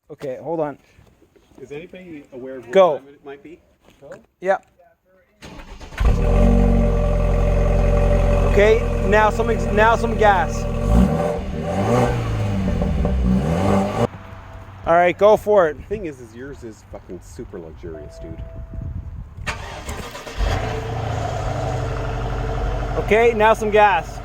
Okay, hold on. Is anybody aware of what Go. time it might be? Yeah. Okay, now some gas. All right, go for it. The thing is yours is fucking super luxurious, dude. Okay, now some gas.